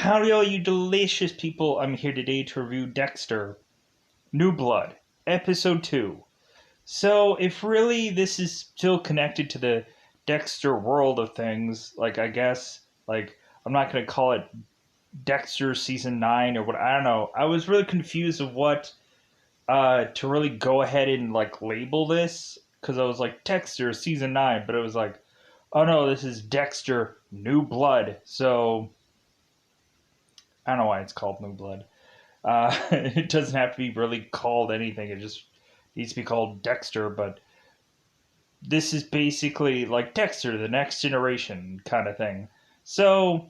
Howdy, all you delicious people. I'm here today to review Dexter, New Blood, Episode 2. So, if really this is still connected to the Dexter world of things, I guess, I'm not going to call it Dexter Season 9 or what, I don't know. I was really confused of what to really go ahead and, label this, because I was like, Dexter Season 9, but it was like, oh no, this is Dexter, New Blood, so I don't know why it's called New Blood. It doesn't have to be really called anything. It just needs to be called Dexter. But this is basically like Dexter, the next generation kind of thing. So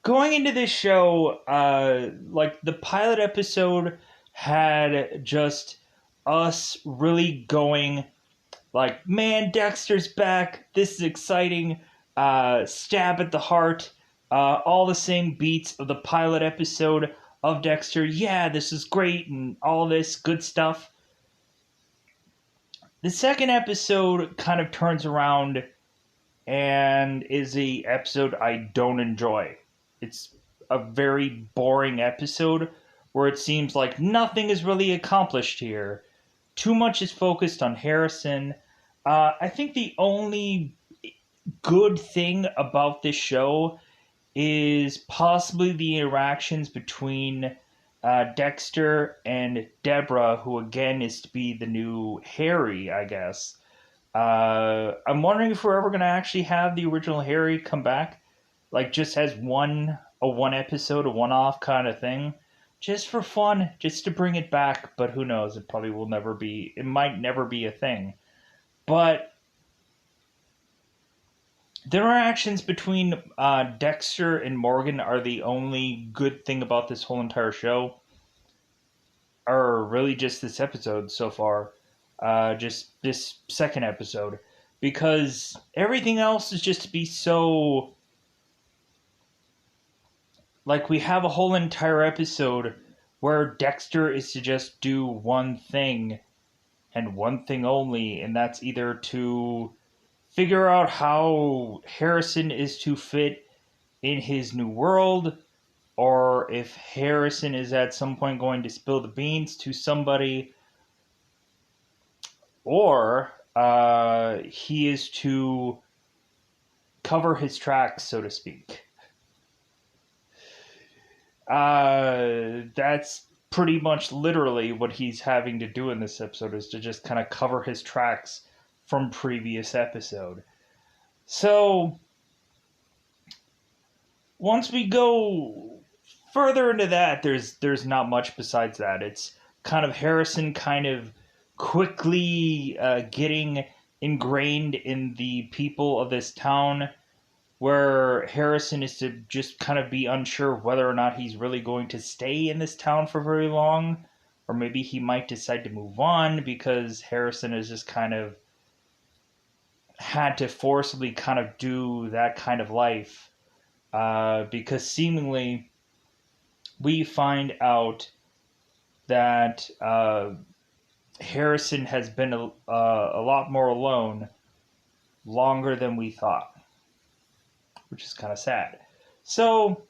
going into this show, the pilot episode had just us really going like, man, Dexter's back. This is exciting. Stab at the heart. All the same beats of the pilot episode of Dexter. Yeah, this is great and all this good stuff. The second episode kind of turns around and is a episode I don't enjoy. It's a very boring episode where it seems like nothing is really accomplished here. Too much is focused on Harrison. I think the only good thing about this show is possibly the interactions between Dexter and Deborah, who again is to be the new Harry, I guess. I'm wondering if we're ever going to actually have the original Harry come back, just as a one episode, a one-off kind of thing, just for fun, just to bring it back. But who knows? It probably will never be. It might never be a thing. But the interactions between Dexter and Morgan are the only good thing about this whole entire show. Or really just this episode so far. Just this second episode. Because everything else is just to be so... we have a whole entire episode where Dexter is to just do one thing. And one thing only. And that's either to figure out how Harrison is to fit in his new world, or if Harrison is at some point going to spill the beans to somebody, or he is to cover his tracks, so to speak. That's pretty much literally what he's having to do in this episode, is to just kind of cover his tracks from previous episode. So once we go further into that, there's not much besides that. It's kind of Harrison kind of quickly getting ingrained in the people of this town, where Harrison is to just kind of be unsure whether or not he's really going to stay in this town for very long, or maybe he might decide to move on, because Harrison is just kind of had to forcibly kind of do that kind of life, because seemingly we find out that Harrison has been a lot more alone longer than we thought, which is kind of sad. So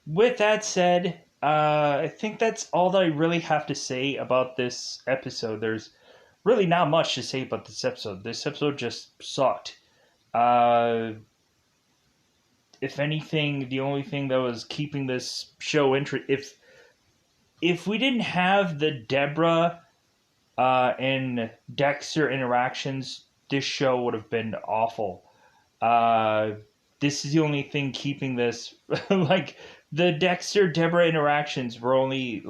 with that said, I think that's all that I really have to say about this episode. There's really not much to say about this episode. This episode just sucked. If anything, the only thing that was keeping this show if we didn't have the Deborah and Dexter interactions, this show would have been awful. This is the only thing keeping this the Dexter Deborah interactions were only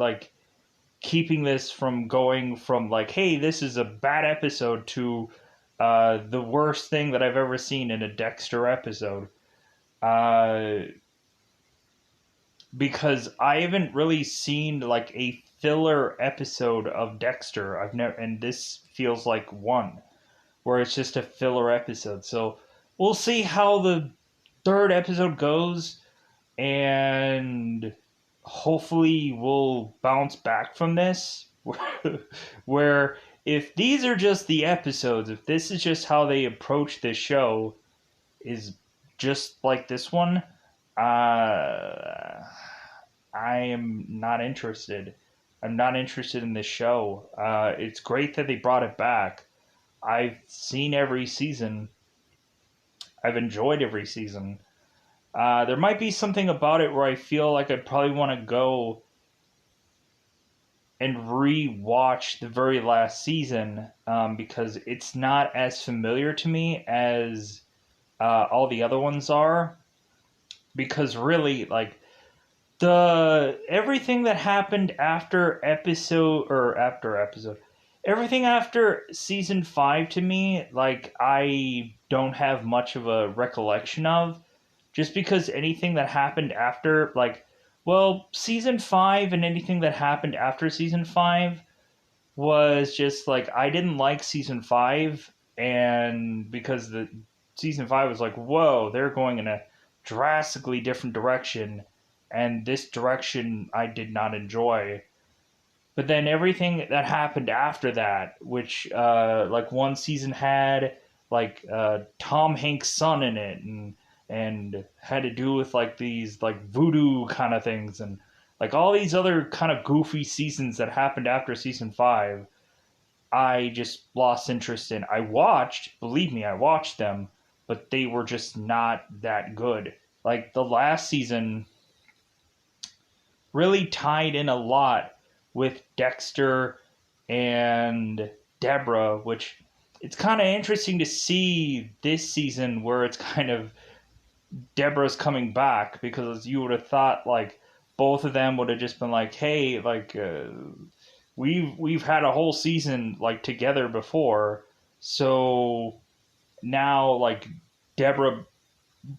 keeping this from going from hey, this is a bad episode, to the worst thing that I've ever seen in a Dexter episode. Because I haven't really seen a filler episode of Dexter. And this feels like one where it's just a filler episode. So we'll see how the third episode goes, and hopefully we'll bounce back from this, where if these are just the episodes, if this is just how they approach this show, is just like this one, I am not interested. I'm not interested in this show. It's great that they brought it back. I've seen every season. I've enjoyed every season. There might be something about it where I feel like I'd probably want to go and re-watch the very last season because it's not as familiar to me as all the other ones are. Because really, like the everything that happened after episode, everything after season 5 to me, like I don't have much of a recollection of, just because anything that happened after, like, well, season 5 and anything that happened after season 5 was just like I didn't like season 5, and because the season 5 was like, whoa, they're going in a drastically different direction, and this direction I did not enjoy. But then everything that happened after that, which like one season had like Tom Hanks' son in it, and had to do with like these like voodoo kind of things, and like all these other kind of goofy seasons that happened after season 5, I just lost interest in. I watched, believe me, I watched them, but they were just not that good. Like the last season really tied in a lot with Dexter and Deborah, which it's kind of interesting to see this season where it's kind of Deborah's coming back, because you would have thought like both of them would have just been like, hey, like we've had a whole season like together before, so now like Deborah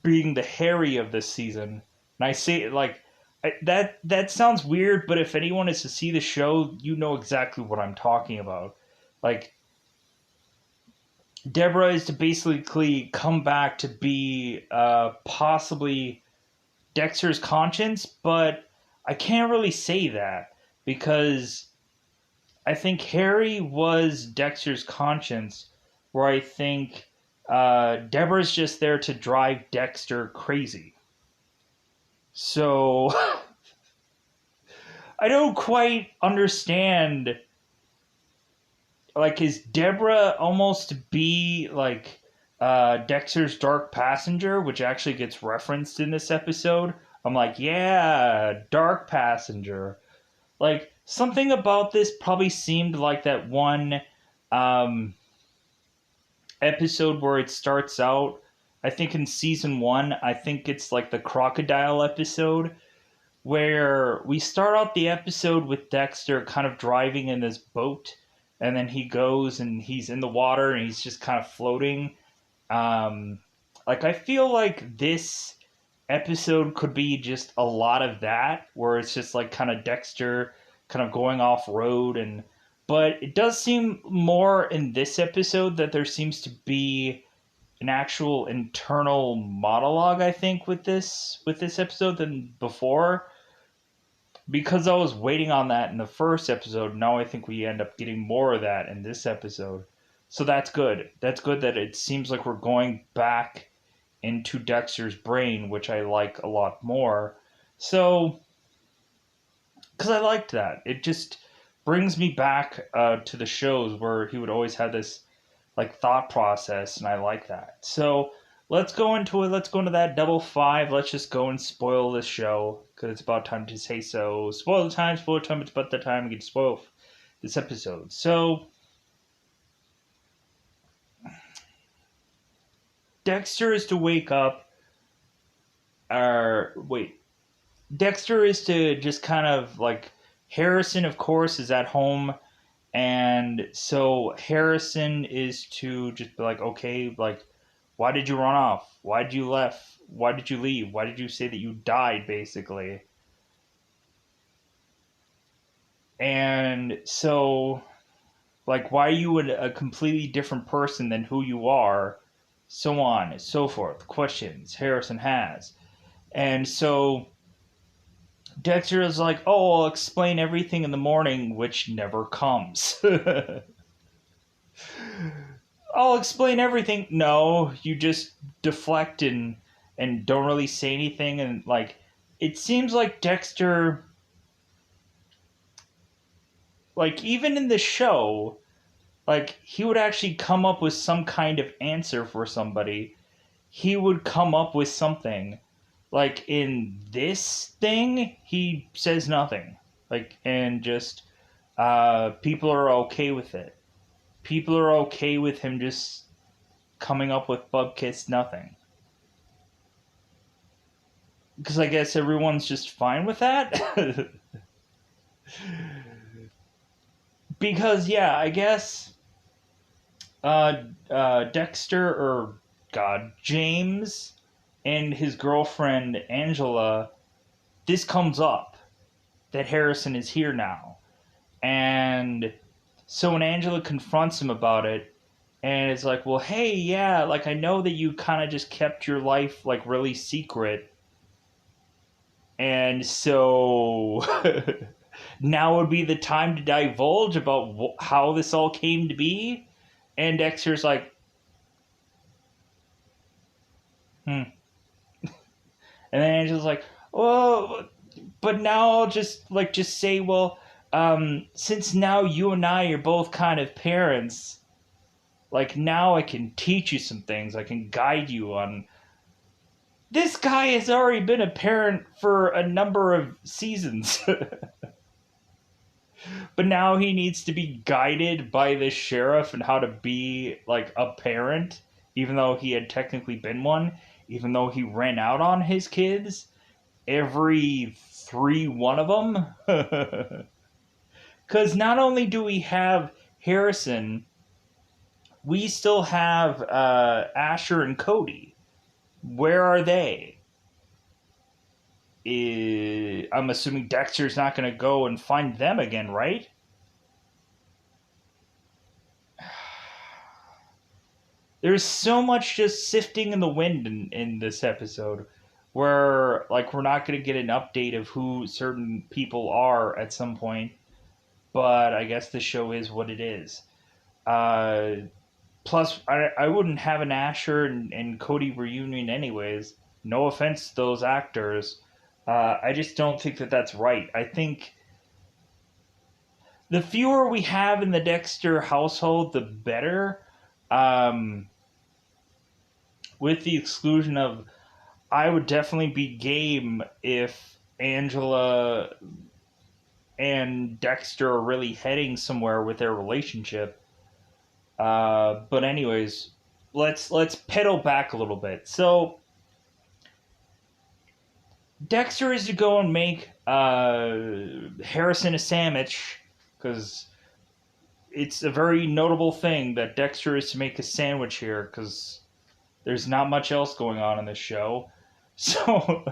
being the Harry of this season, and I say like that sounds weird, but if anyone is to see the show, you know exactly what I'm talking about. Like Deborah is to basically come back to be possibly Dexter's conscience, but I can't really say that because I think Harry was Dexter's conscience, where I think Deborah's just there to drive Dexter crazy. So I don't quite understand. Like, is Deborah almost to be like Dexter's dark passenger, which actually gets referenced in this episode? I'm like, yeah, dark passenger. Like something about this probably seemed like that one um, episode where it starts out. I think in season 1, I think it's like the crocodile episode where we start out the episode with Dexter kind of driving in this boat, and then he goes and he's in the water and he's just kind of floating. Um, like I feel like this episode could be just a lot of that, where it's just like kind of Dexter kind of going off road, and but it does seem more in this episode that there seems to be an actual internal monologue, I think, with this episode than before, because I was waiting on that in the first episode. Now I think we end up getting more of that in this episode. So that's good. That's good that it seems like we're going back into Dexter's brain, which I like a lot more. So, because I liked that. It just brings me back to the shows where he would always have this like thought process, and I like that. So let's go into it. Let's go into that double five. Let's just go and spoil this show because it's about time to say so. Spoil the time, spoil the time. It's about the time we get to spoil this episode. So Dexter is to wake up. Or wait, Dexter is to just kind of like Harrison, of course, is at home. And so Harrison is to just be like, okay, like, why did you run off? Why did you left? Why did you leave? Why did you say that you died, basically? And so, like, why are you a completely different person than who you are? So on and so forth. Questions Harrison has. And so Dexter is like, oh, I'll explain everything in the morning, which never comes. I'll explain everything. No, you just deflect and don't really say anything. And like, it seems like Dexter, like, even in the show, like, he would actually come up with some kind of answer for somebody. He would come up with something. Like, in this thing, he says nothing. Like, and just, people are okay with it. People are okay with him just coming up with Bubkiss nothing. Because I guess everyone's just fine with that. Because, yeah, I guess Dexter, or God, James, and his girlfriend Angela, this comes up that Harrison is here now. And so when Angela confronts him about it, and it's like, well, hey, yeah, like, I know that you kind of just kept your life, like, really secret. And so now would be the time to divulge about how this all came to be. And Dexter's like, hmm. And then Angela's like, oh, but now I'll just say, well, since now you and I are both kind of parents, like, now I can teach you some things. I can guide you on. This guy has already been a parent for a number of seasons. But now he needs to be guided by the sheriff and how to be, like, a parent, even though he had technically been one, even though he ran out on his kids. Every one of them. Because not only do we have Harrison, we still have Asher and Cody. Where are they? I'm assuming Dexter's not going to go and find them again, right? There's so much just sifting in the wind in this episode, where, like, we're not going to get an update of who certain people are at some point, but I guess the show is what it is. Plus, I wouldn't have an Asher and Cody reunion anyways. No offense to those actors. I just don't think that that's right. I think the fewer we have in the Dexter household, the better. With the exclusion of, I would definitely be game if Angela and Dexter are really heading somewhere with their relationship. But anyways, let's pedal back a little bit. So Dexter is to go and make Harrison a sandwich, because it's a very notable thing that Dexter is to make a sandwich here, because there's not much else going on in this show. So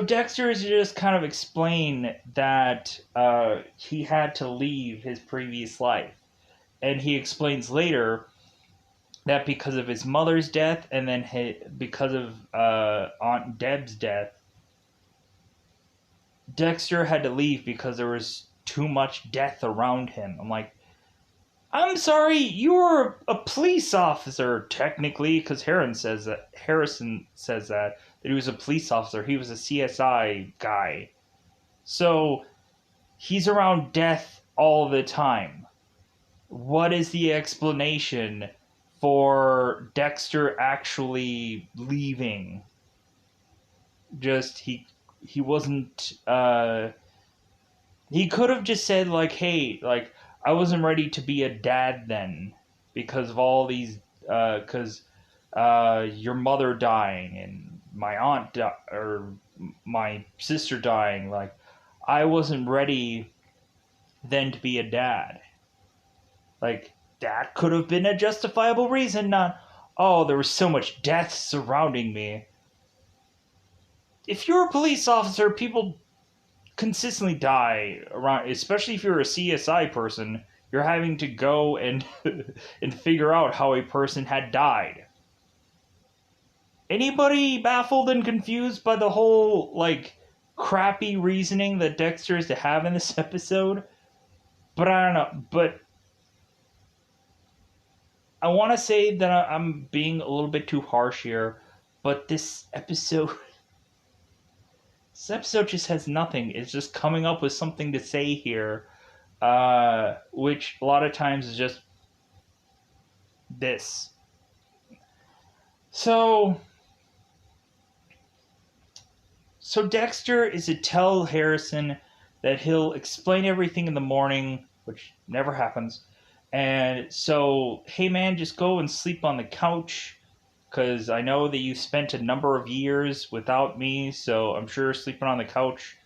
Dexter is to just kind of explain that he had to leave his previous life. And he explains later that because of his mother's death, and then because of Aunt Deb's death, Dexter had to leave because there was too much death around him. I'm like, I'm sorry, you were a police officer, technically, because Harrison says that he was a police officer. He was a CSI guy. So, he's around death all the time. What is the explanation for Dexter actually leaving? Just, he wasn't, he could have just said, like, hey, like, I wasn't ready to be a dad then, because of all these, because your mother dying, and my aunt, or my sister dying, like, I wasn't ready then to be a dad. Like, that could have been a justifiable reason, not, oh, there was so much death surrounding me. If you're a police officer, people consistently die around, especially if you're a CSI person. You're having to go and and figure out how a person had died. Anybody baffled and confused by the whole, like, crappy reasoning that Dexter is to have in this episode? But I don't know. But I want to say that I'm being a little bit too harsh here, but this episode just has nothing. It's just coming up with something to say here, which a lot of times is just this. So, so Dexter is to tell Harrison that he'll explain everything in the morning, which never happens. And so, hey man, just go and sleep on the couch because I know that you spent a number of years without me, so I'm sure sleeping on the couch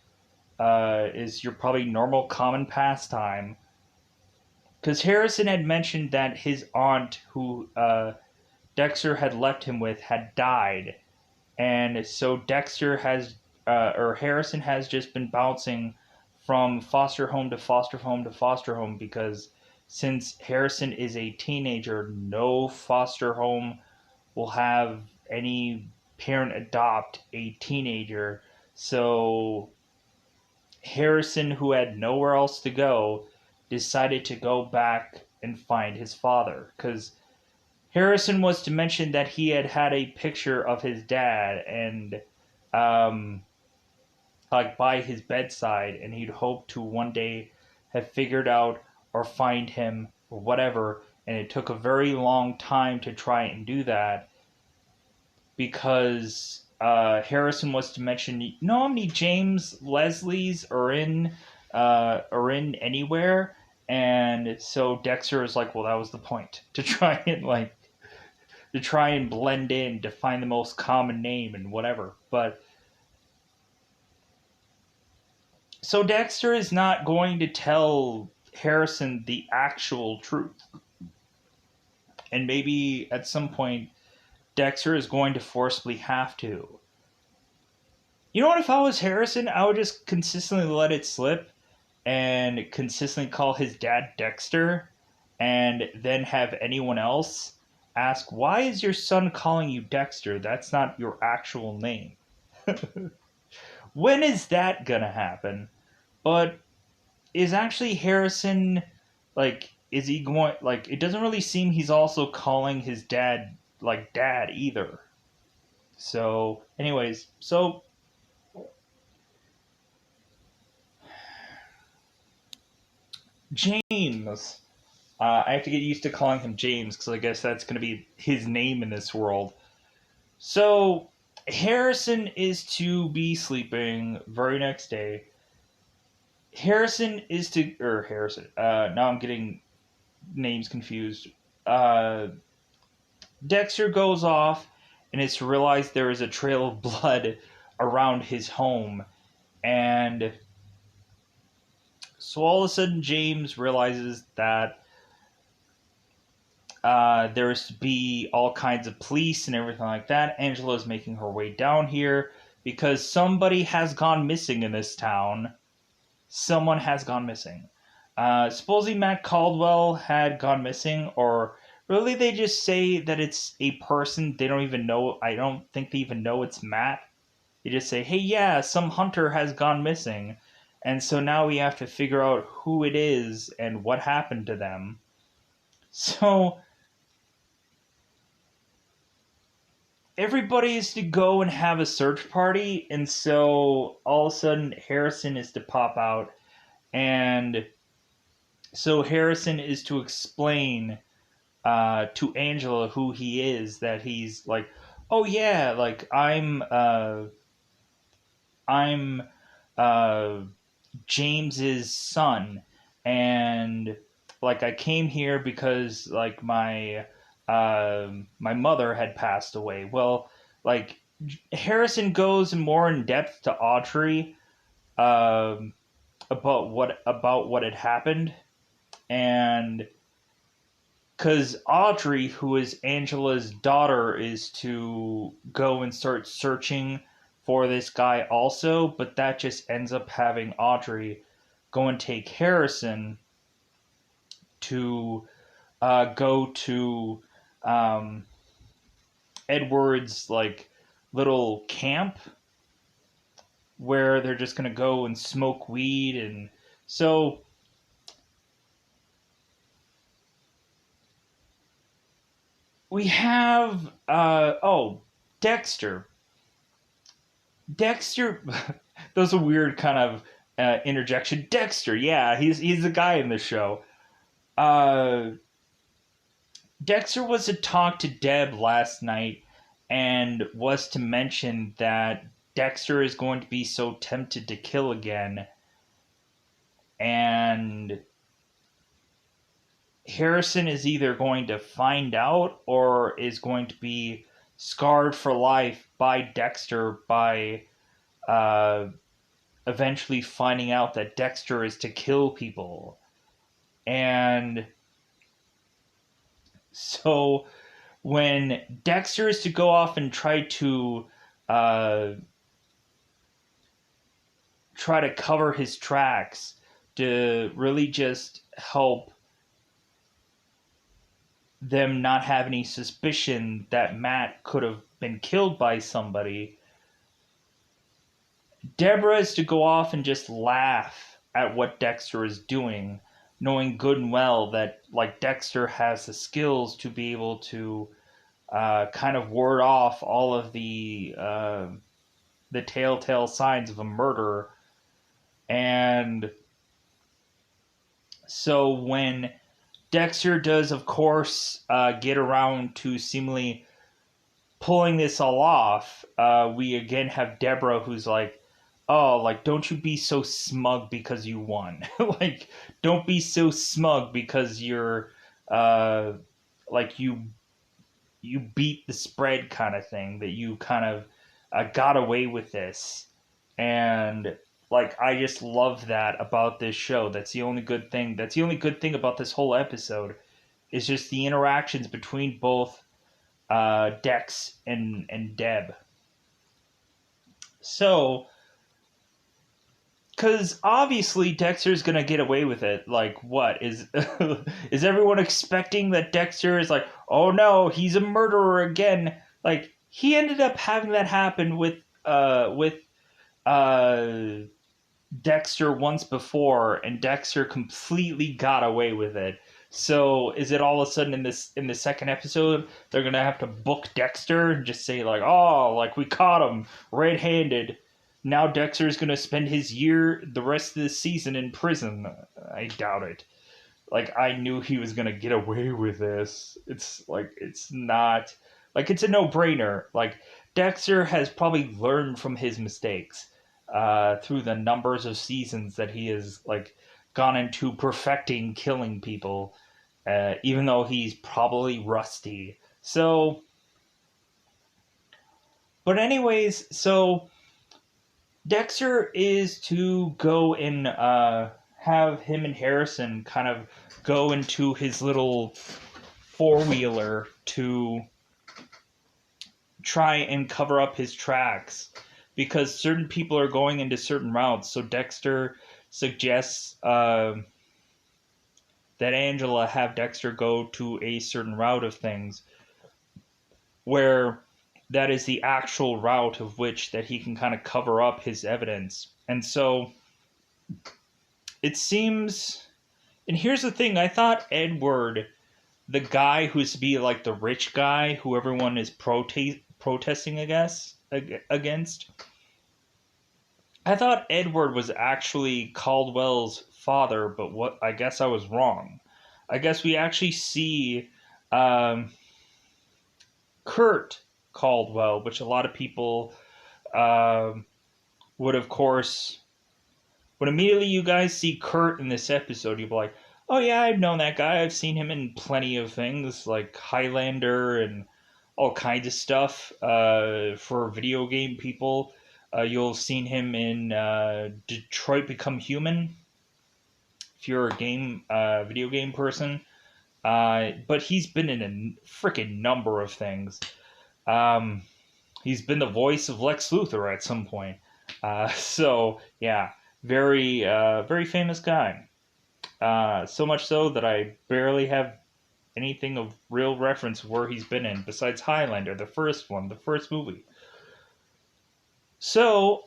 is your probably normal common pastime. Because Harrison had mentioned that his aunt, who Dexter had left him with, had died, and so Dexter has, or Harrison has just been bouncing from foster home to foster home to foster home because since Harrison is a teenager, no foster home will have any parent adopt a teenager. So Harrison, who had nowhere else to go, decided to go back and find his father. Because Harrison was to mention that he had had a picture of his dad and, um, like by his bedside, and he'd hoped to one day have figured out or find him or whatever. And it took a very long time to try and do that because Harrison was to mention, you know how many James Leslies are in anywhere, and so Dexter is like, well, that was the point to try and blend in to find the most common name and whatever. But so Dexter is not going to tell Harrison the actual truth, and maybe at some point Dexter is going to forcibly have to. You know what? If I was Harrison, I would just consistently let it slip and consistently call his dad Dexter and then have anyone else ask, why is your son calling you Dexter? That's not your actual name. When is that gonna happen? But is actually Harrison, like, is he going, like, it doesn't really seem he's also calling his dad, like, dad either. So, anyways, so James. I have to get used to calling him James because I guess that's going to be his name in this world. So Harrison is to be sleeping very next day. Harrison is to, or Harrison. Now I'm getting names confused. Uh, Dexter goes off, and it's realized there is a trail of blood around his home, and so all of a sudden James realizes that there's to be all kinds of police and everything like that. Angela's making her way down here because somebody has gone missing in this town. Someone has gone missing. Supposedly Matt Caldwell had gone missing, or really they just say that it's a person. They don't even know. I don't think they even know it's Matt. They just say, hey, yeah, some hunter has gone missing. And so now we have to figure out who it is and what happened to them. So everybody is to go and have a search party, and so all of a sudden Harrison is to pop out, and so Harrison is to explain to Angela who he is, that he's like, oh yeah, like I'm uh, James's son, and like I came here because like my mother had passed away. Well, like Harrison goes more in depth to Audrey um, about what had happened, and because Audrey, who is Angela's daughter, is to go and start searching for this guy also, but that just ends up having Audrey go and take Harrison to go to um, Edward's like little camp where they're just gonna go and smoke weed, and so we have Dexter. Dexter. That was a weird kind of interjection. Dexter, yeah, he's the guy in the show. Uh, Dexter was to talk to Deb last night and was to mention that Dexter is going to be so tempted to kill again, and Harrison is either going to find out or is going to be scarred for life by Dexter by uh, eventually finding out that Dexter is to kill people. And so when Dexter is to go off and uh, try to cover his tracks to really just help them not have any suspicion that Matt could have been killed by somebody, Deborah is to go off and just laugh at what Dexter is doing, knowing good and well that like Dexter has the skills to be able to kind of ward off all of the telltale signs of a murder. And so when Dexter does, of course, get around to seemingly pulling this all off, we again have Deborah who's like, oh, like, don't you be so smug because you won. Like, don't be so smug because you're, like, you beat the spread kind of thing, that you kind of got away with this. And like, I just love that about this show. That's the only good thing. That's the only good thing about this whole episode is just the interactions between both Dex and Deb. So, because obviously Dexter's gonna get away with it. Like, what is is everyone expecting that Dexter is like, oh no, he's a murderer again? Like, he ended up having that happen with uh Dexter once before, and Dexter completely got away with it. So is it all of a sudden in the second episode they're gonna have to book Dexter and just say like, oh, like we caught him red-handed. Now Dexter's gonna spend the rest of the season in prison. I doubt it. Like, I knew he was gonna get away with this. It's like, it's not like, it's a no-brainer. Like, Dexter has probably learned from his mistakes through the numbers of seasons that he has like gone into perfecting killing people, even though he's probably rusty. So, but anyways, so Dexter is to go and have him and Harrison kind of go into his little four-wheeler to try and cover up his tracks, because certain people are going into certain routes. So Dexter suggests that Angela have Dexter go to a certain route of things, where that is the actual route of which that he can kind of cover up his evidence. And so it seems, and here's the thing, I thought Edward, the guy who's to be like the rich guy who everyone is protesting against, I thought Edward was actually Caldwell's father, but what, I guess I was wrong. I guess we actually see Kurt Caldwell, which a lot of people would, of course, when immediately you guys see Kurt in this episode, you'll be like, oh yeah, I've known that guy. I've seen him in plenty of things, like Highlander and all kinds of stuff. For video game people, you'll have seen him in Detroit Become Human, if you're a video game person. But he's been in a freaking number of things. He's been the voice of Lex Luthor at some point. So yeah, very famous guy. So much so that I barely have anything of real reference where he's been in besides Highlander, the first movie. So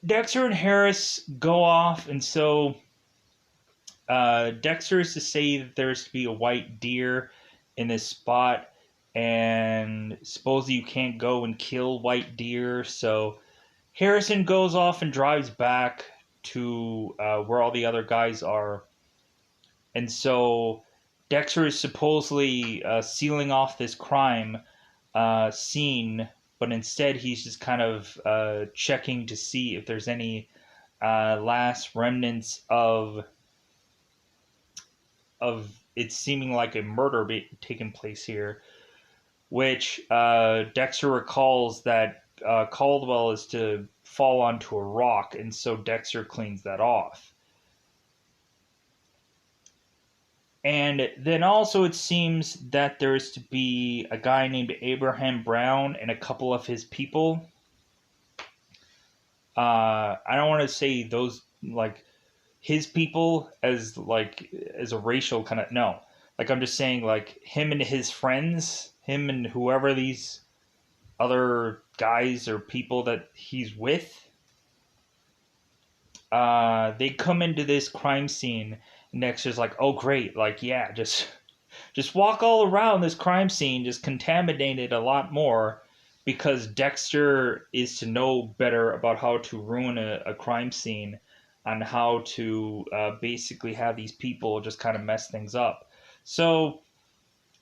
Dexter and Harris go off, and so Dexter is to say that there's to be a white deer in this spot, and supposedly you can't go and kill white deer. So Harrison goes off and drives back to where all the other guys are, and so Dexter is supposedly sealing off this crime scene, but instead he's just kind of checking to see if there's any last remnants of it seeming like a murder taking place here, which Dexter recalls that Caldwell is to fall onto a rock, and so Dexter cleans that off. And then also it seems that there is to be a guy named Abraham Brown and a couple of his people. I don't want to say those like his people as a racial kind of, no. Like I'm just saying like him and his friends, him and whoever these other guys or people that he's with. They come into this crime scene. And Dexter's like, oh great, like yeah, just walk all around this crime scene, just contaminate it a lot more, because Dexter is to know better about how to ruin a crime scene, and how to basically have these people just kind of mess things up. So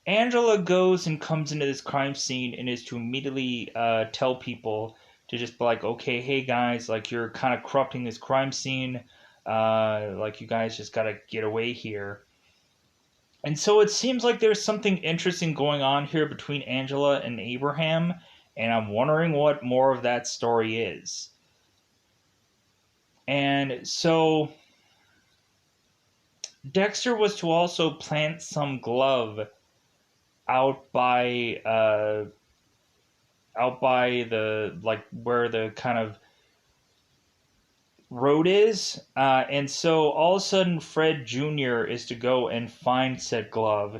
Angela goes and comes into this crime scene and is to immediately tell people to just be like, okay, hey guys, like you're kind of corrupting this crime scene. Like you guys just gotta get away here. And so it seems like there's something interesting going on here between Angela and Abraham, and I'm wondering what more of that story is. And so Dexter was to also plant some glove out by the like where the kind of road is, and so all of a sudden Fred Jr. is to go and find said glove,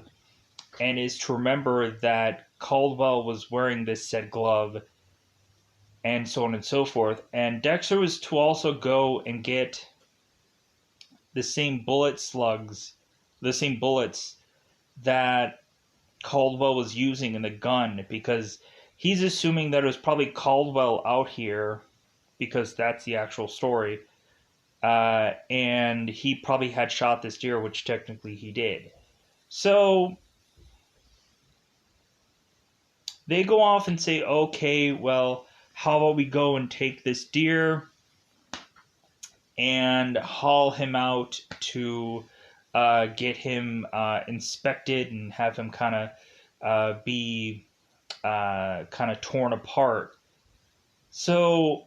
and is to remember that Caldwell was wearing this said glove, and so on and so forth. And Dexter was to also go and get the same the same bullets that Caldwell was using in the gun, because he's assuming that it was probably Caldwell out here, because that's the actual story. And he probably had shot this deer, which technically he did. So they go off and say, okay, well, how about we go and take this deer and haul him out to get him inspected and have him kind of be kind of torn apart. So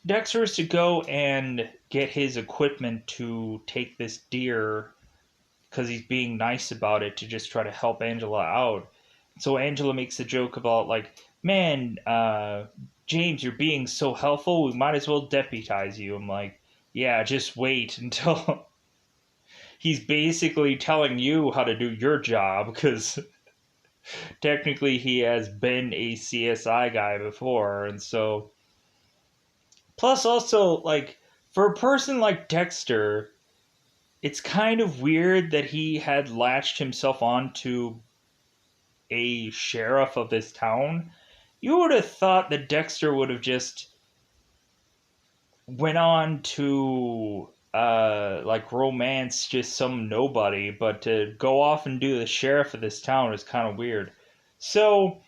Dexter is to go and get his equipment to take this deer, because he's being nice about it, to just try to help Angela out. So Angela makes a joke about like, man, James, you're being so helpful, we might as well deputize you. I'm like, yeah, just wait until he's basically telling you how to do your job, because technically he has been a CSI guy before. And so plus also like for a person like Dexter, it's kind of weird that he had latched himself onto a sheriff of this town. You would have thought that Dexter would have just went on to like romance just some nobody, but to go off and do the sheriff of this town is kind of weird. So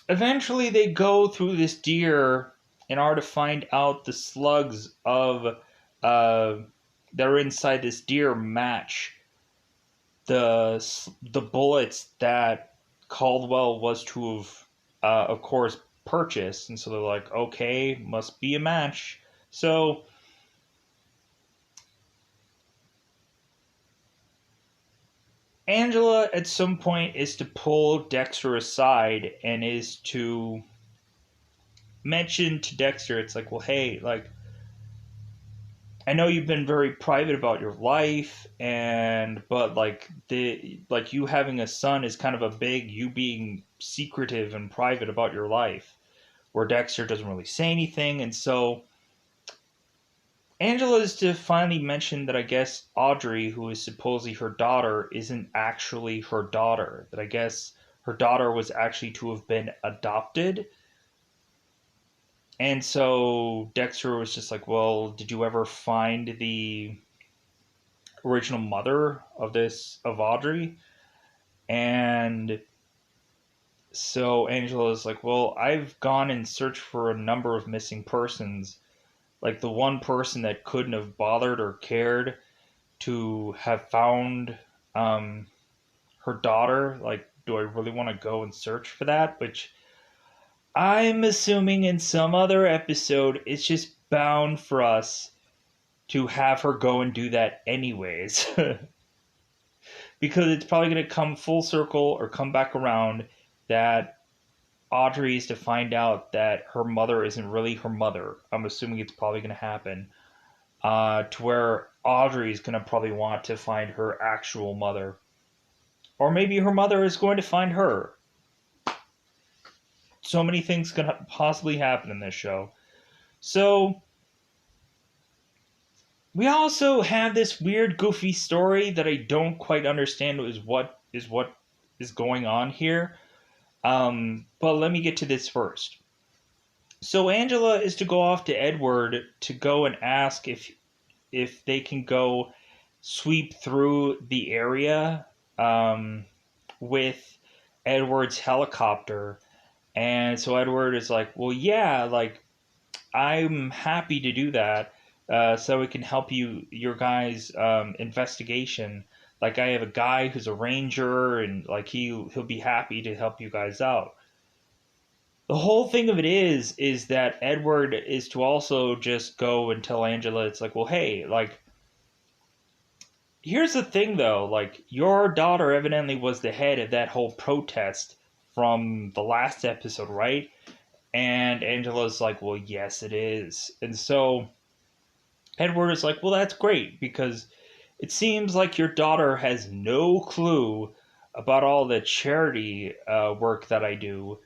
eventually they go through this deer in order to find out the slugs of that are inside this deer match the bullets that Caldwell was to have of course purchased. And so they're like, okay, must be a match. So Angela at some point is to pull Dexter aside and is to mention to Dexter, it's like, well, hey, like, I know you've been very private about your life, but like you having a son is kind of a big you being secretive and private about your life, where Dexter doesn't really say anything. And so Angela is to finally mention that I guess Audrey, who is supposedly her daughter, isn't actually her daughter. That I guess her daughter was actually to have been adopted. And so Dexter was just like, well, did you ever find the original mother of Audrey? And so Angela's like, well, I've gone and searched for a number of missing persons. Like the one person that couldn't have bothered or cared to have found um, her daughter. Like, do I really want to go and search for that? Which I'm assuming in some other episode, it's just bound for us to have her go and do that anyways. Because it's probably going to come full circle or come back around that Audrey is to find out that her mother isn't really her mother. I'm assuming it's probably going to happen. To where Audrey is going to probably want to find her actual mother. Or maybe her mother is going to find her. So many things could possibly happen in this show. So, we also have this weird, goofy story that I don't quite understand what is going on here. But let me get to this first. So Angela is to go off to Edward to go and ask if they can go sweep through the area with Edward's helicopter. And so Edward is like, well, yeah, like I'm happy to do that, so it can help your guys' investigation. Like I have a guy who's a ranger, and like he'll be happy to help you guys out. The whole thing of it is that Edward is to also just go and tell Angela, it's like, well, hey, like here's the thing though, like your daughter evidently was the head of that whole protest from the last episode, right? And Angela's like, well, yes, it is. And so Edward is like, well, that's great because it seems like your daughter has no clue about all the charity work that I do.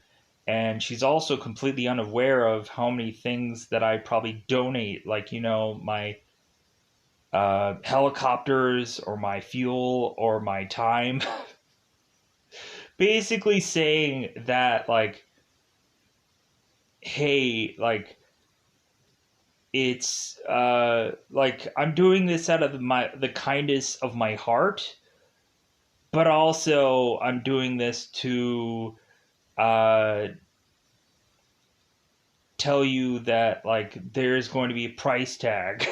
And she's also completely unaware of how many things that I probably donate, like, my helicopters or my fuel or my time. Basically saying that, like, hey, like, it's like I'm doing this out of the kindness of my heart, but also I'm doing this to uh, tell you that like there's going to be a price tag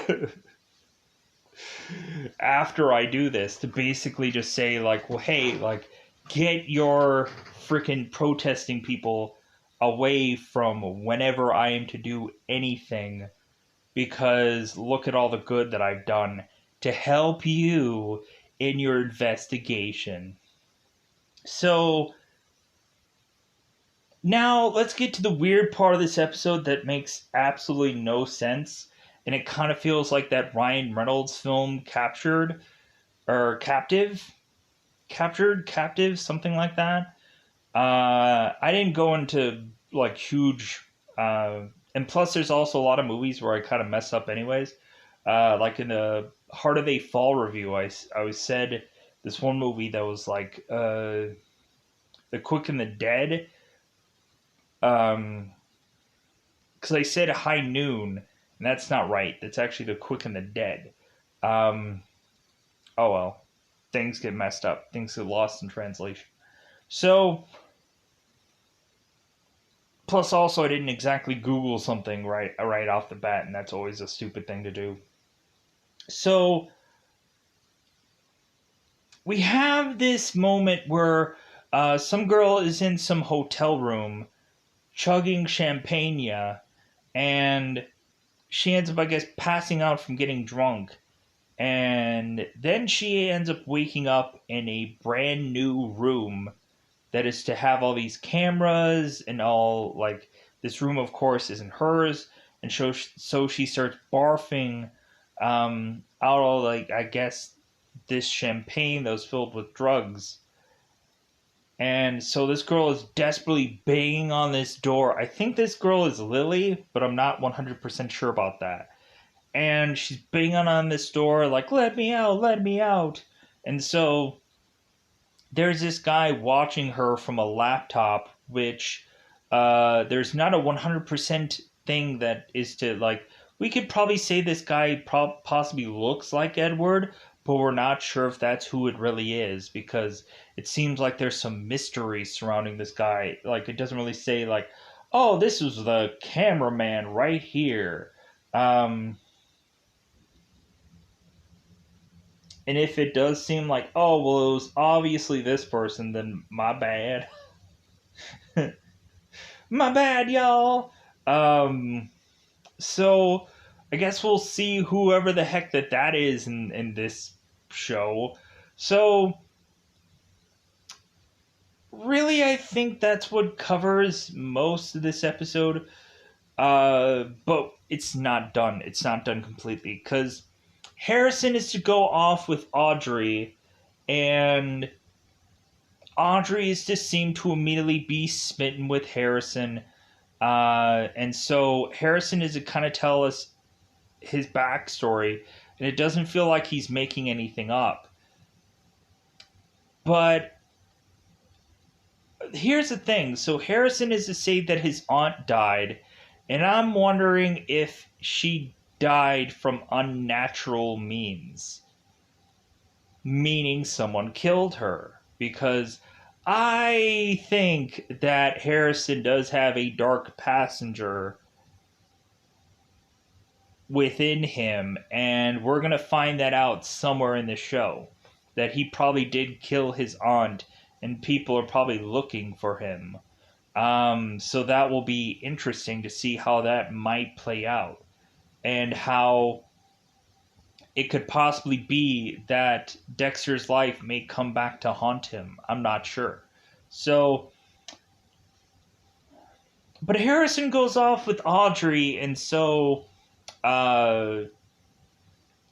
after I do this, to basically just say like, well, hey, like get your freaking protesting people away from whenever I am to do anything, because look at all the good that I've done to help you in your investigation. So now let's get to the weird part of this episode that makes absolutely no sense. And it kind of feels like that Ryan Reynolds film Captured or Captive, something like that. I didn't go into like huge, and plus there's also a lot of movies where I kind of mess up anyways. Like in the Heart of a Fall review, I said this one movie that was like The Quick and the Dead. Because I said High Noon, and that's not right. That's actually The Quick and the Dead. Um, oh well, things get messed up. Things get lost in translation. So, plus also I didn't exactly Google something right off the bat, and that's always a stupid thing to do. So we have this moment where some girl is in some hotel room chugging champagne, and she ends up, I guess, passing out from getting drunk. And then she ends up waking up in a brand new room that is to have all these cameras and all, like, this room, of course, isn't hers. And so she starts barfing out all, like, I guess, this champagne that was filled with drugs. And so this girl is desperately banging on this door. I think this girl is Lily, but I'm not 100% sure about that. and she's banging on this door like, let me out, let me out. And so there's this guy watching her from a laptop, which there's not a 100% thing that is to like. We could probably say this guy possibly looks like Edward, but we're not sure if that's who it really is because it seems like there's some mystery surrounding this guy. Like, it doesn't really say, like, oh, this was the cameraman right here. Um, and if it does seem like, oh, well, it was obviously this person, then my bad. My bad, y'all. Um, so I guess we'll see whoever the heck that is in this show. So really, I think that's what covers most of this episode. But it's not done. It's not done completely because Harrison is to go off with Audrey, and Audrey is to seem to immediately be smitten with Harrison. And so Harrison is to kind of tell us his backstory, and it doesn't feel like he's making anything up. But here's the thing. So Harrison is to say that his aunt died, and I'm wondering if she died from unnatural means, meaning someone killed her. Because I think that Harrison does have a dark passenger within him, and we're going to find that out somewhere in the show. That he probably did kill his aunt, and people are probably looking for him. So that will be interesting to see how that might play out, and how it could possibly be that Dexter's life may come back to haunt him. I'm not sure. So, but Harrison goes off with Audrey, and so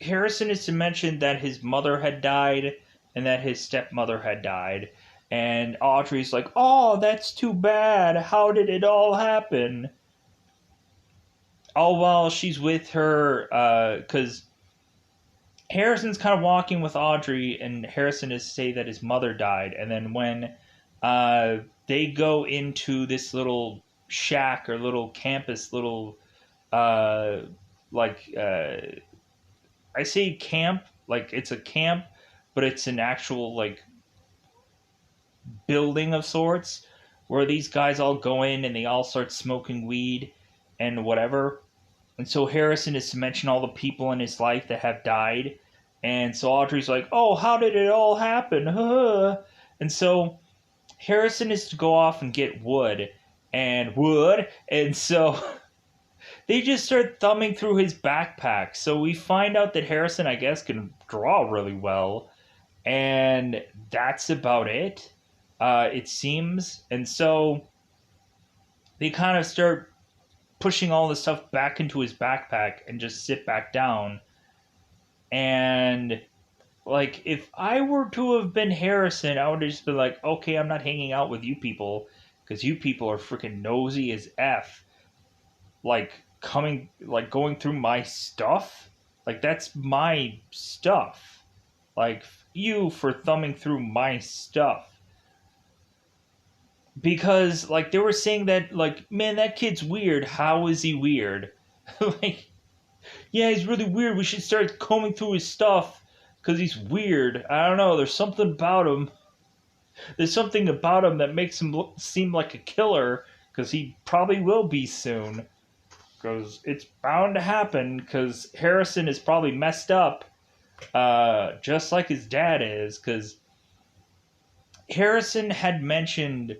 Harrison is to mention that his mother had died and that his stepmother had died. And Audrey's like, oh, that's too bad. How did it all happen? All while she's with her, because Harrison's kind of walking with Audrey, and Harrison is to say that his mother died. And then when they go into this little shack or little campus, little, uh, like, I say camp, like it's a camp, but it's an actual, like, building of sorts where these guys all go in and they all start smoking weed and whatever. And so Harrison is to mention all the people in his life that have died. And so Audrey's like, oh, how did it all happen? And so Harrison is to go off and get wood. And so they just start thumbing through his backpack. So we find out that Harrison, I guess, can draw really well. And that's about it, it seems. And so they kind of start pushing all the stuff back into his backpack and just sit back down. And, like, if I were to have been Harrison, I would have just been like, okay, I'm not hanging out with you people because you people are freaking nosy as F. Like, going through my stuff? Like, that's my stuff. Like, you for thumbing through my stuff. Because, like, they were saying that, like, man, that kid's weird. How is he weird? Like, yeah, he's really weird. We should start combing through his stuff because he's weird. I don't know. There's something about him. There's something about him that makes him seem like a killer because he probably will be soon. Because it's bound to happen because Harrison is probably messed up just like his dad is. Because Harrison had mentioned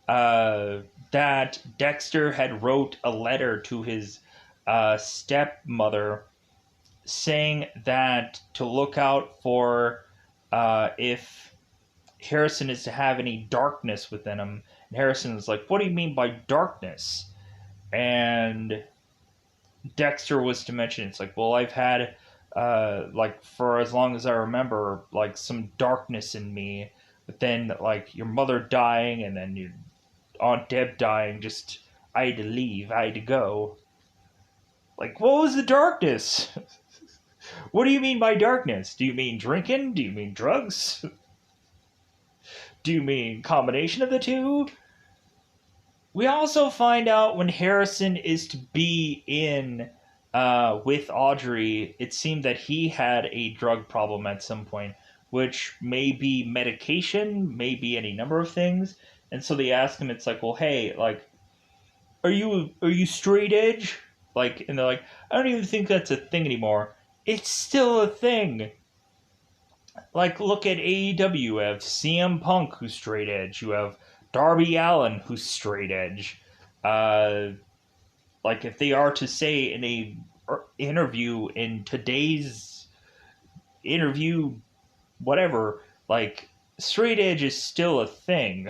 that Dexter had wrote a letter to his stepmother saying that to look out for if Harrison is to have any darkness within him. And Harrison is like, what do you mean by darkness? And Dexter was to mention, it's like, well, I've had, like, for as long as I remember, like, some darkness in me. But then, like, your mother dying and then your Aunt Deb dying, just, I had to leave. I had to go. Like, what was the darkness? What do you mean by darkness? Do you mean drinking? Do you mean drugs? Do you mean combination of the two? We also find out when Harrison is to be in with Audrey, it seemed that he had a drug problem at some point, which may be medication, may be any number of things. And so they ask him, it's like, well, hey, like, are you straight edge? Like, and they're like, I don't even think that's a thing anymore. It's still a thing. Like, look at AEW. You have CM Punk, who's straight edge. You have Darby Allin, who's straight edge. Uh, like, if they are to say in a interview in today's interview, whatever, like, straight edge is still a thing.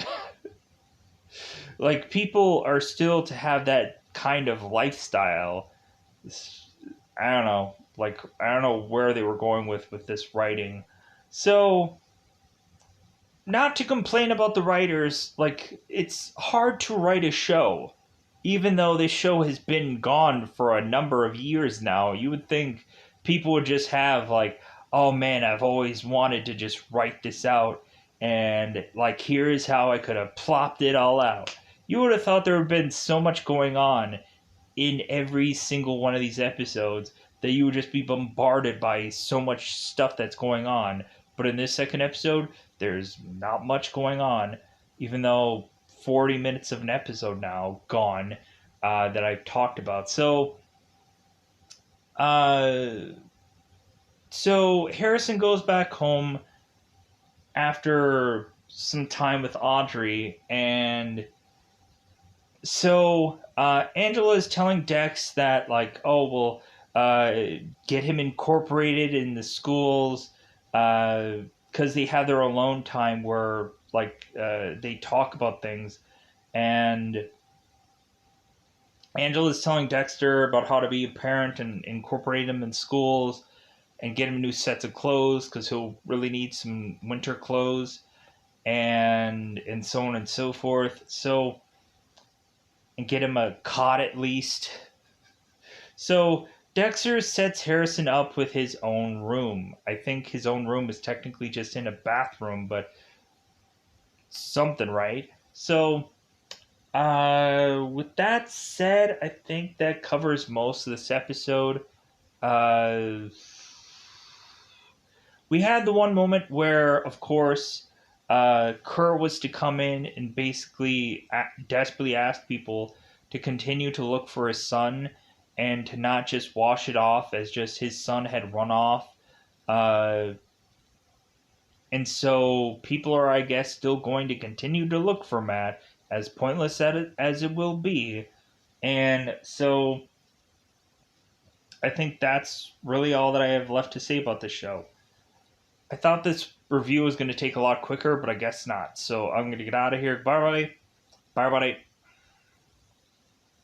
Like, people are still to have that kind of lifestyle. I don't know. Like, I don't know where they were going with this writing. So, not to complain about the writers, like, it's hard to write a show. Even though this show has been gone for a number of years now, you would think people would just have, like, oh man, I've always wanted to just write this out, and, like, here's how I could have plopped it all out. You would have thought there would have been so much going on in every single one of these episodes that you would just be bombarded by so much stuff that's going on. But in this second episode, there's not much going on, even though 40 minutes of an episode now gone that I've talked about. Uh, so Harrison goes back home after some time with Audrey, and so Angela is telling Dex that, like, oh, well, get him incorporated in the schools, because they have their alone time where, like, they talk about things. And Angela's telling Dexter about how to be a parent and incorporate him in schools and get him new sets of clothes because he'll really need some winter clothes, and so on and so forth. So, and get him a cot at least. So Dexter sets Harrison up with his own room. I think his own room is technically just in a bathroom, but something, right? So, with that said, I think that covers most of this episode. Uh, we had the one moment where, of course, Kerr was to come in and basically desperately ask people to continue to look for his son and to not just wash it off as just his son had run off. Uh, and so people are, I guess, still going to continue to look for Matt, as pointless as it will be. And so I think that's really all that I have left to say about this show. I thought this review was going to take a lot quicker, but I guess not. So I'm going to get out of here. Bye, buddy. Bye, buddy.